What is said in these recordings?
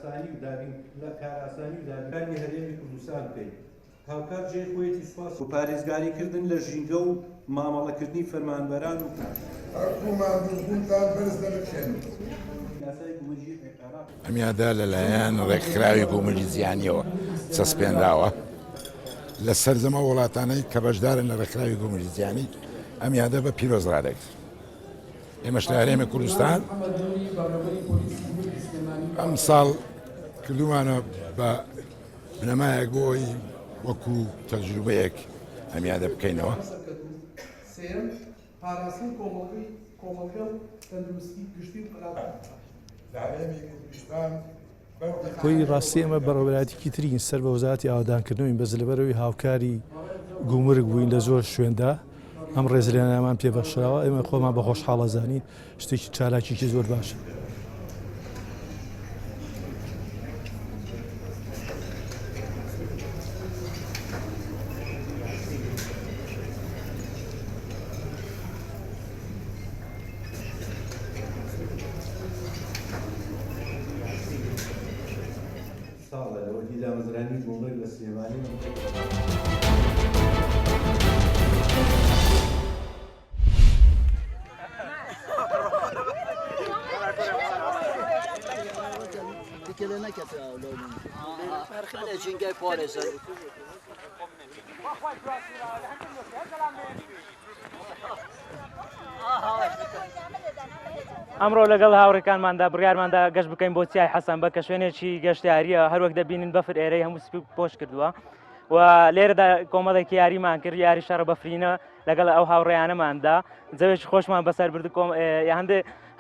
کاراسانی و دابین لە کاراسانی و دابینەکانی هەرێمی کوردستان بکەین. هاوکات جێ خۆیەتی سوپاس و پارێزگاریکردن لە ژینگە و مامەڵەکردنی فەرمانبەران و ئەمیادا لەلایەن ڕێکخراوی کۆمەڵی زیانیەوە سەسپێنراوە لە سەرجەمە وڵاتانەی کە بەشدارن لە ڕێکخراوی کۆمەڵی زیانی ئەمیادە بە پیرۆز ڕادەگرێت. ئێمەش لە هەرێمی کوردستان ئەم ساڵ کردومانە بە بنەمایەک بۆی وەکو تەجروبەیەک ئەمیادە بکەینەوە. سێم پاراستنی کۆمەڵگە و تەندروستی گشتی و لە هەرێمی کوردستان خۆی ڕاستی ئەمە بەڕێوەبەرایەتێکی ترین سەر بە وەزارەتی ئاوادانکردنەوەین بەس لەبەرەوەی هاوکاری گومرگ بووین لە زۆر شوێندا ئەم ڕێزلێنانەمان پێبەخشراوە ئێمە خۆمان بە خۆشحاڵە زانین شتێکی چالاکیی زۆر باشە. ساڵە لەوە دیدامەزرانی گومرگ لە سلێمانی ئەمڕۆ لەگەڵ هاوڕێکانماندا بڕیارماندا گەشت بکەین بۆ چیای حەسەن بە کە شوێنێکی گەشتیاریە هەروەک دەبینن بەفر ئێرەی هەموو سپی پۆش کردووە و لێرەدا کۆمەڵێکی یاریمان کرد یاری شەڕە بەفرینە لەگەڵ ئەو هاوڕێیانەماندا جەوێکی خۆشمان بەسەر برد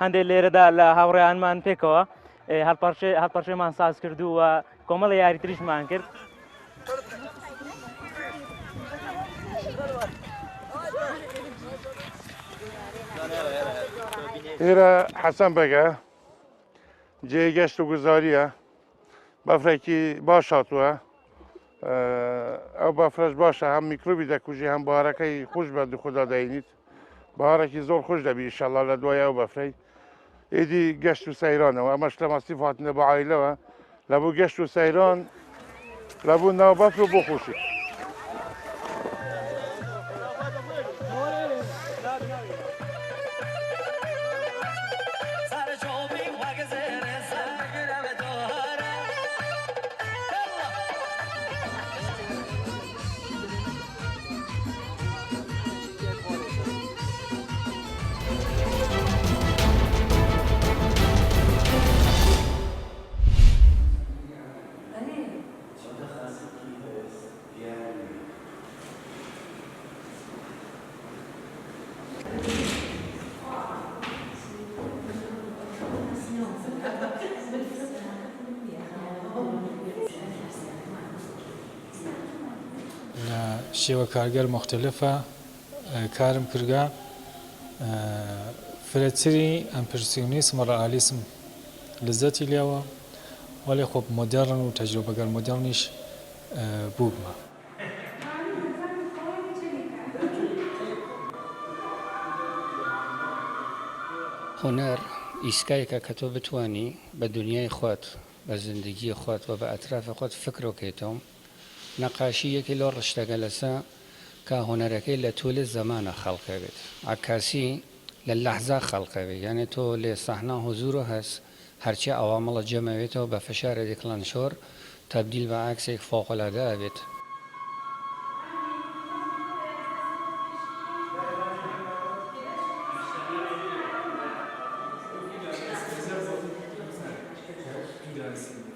هەندێک لێرەدا لە هاوڕێیانمان پێکەوە هەڵپەرشێمان ساز کردو و کۆمەڵی یاری تریشمان کرد. ئێرە حەسەن بەگە جێگەشت و گوزاریە بەفرێکی باش هاتووە ئەو بەفرەش باشە هەم میکروبی دەکوژی هەم بارەکەی خوش بە خوددا دەینیت بارێکی زۆر خوش دەبی ئینشەڵڵا لە دوای ئەو بەفرەی ئێدی گەشت و سەیرانەوە ئەمەش لە مەسی فاتنە بە عایلەوە لە بوو گەشت و سەیران لە بوو ناو بەفر و بۆ خۆشی. شێوە کارگەر مختلفە کارم کردگە فرەتری ئەمپرسیۆنیسم ڕەئالیسم لەزەتی لێوە وەڵێ خۆ مۆدێڕن و تەجروبەگەر مۆدێڕنیش بوومە. هونەر ئیسکایەکە کە تۆ بتوانی بە دنیای خۆت بە زندگی خۆت و بە ئەترافی خۆت فکرۆکەیتەوە نەقاشی یەکی لۆ ڕشتەکە لەسە کە هۆنەرەکەی لە تۆ لێ زەمانە خەڵقەوێت عکاسی لە لەحزا خەڵقەوێت یعنی تۆ لێ سەحنا حوزورە هەست هەرچی ئەوامەڵە جەمەوێتەوە بە فشارە دیکلانشۆر تەبدیل بە عکسێک فۆقەلادە ئەبێت. Gracias.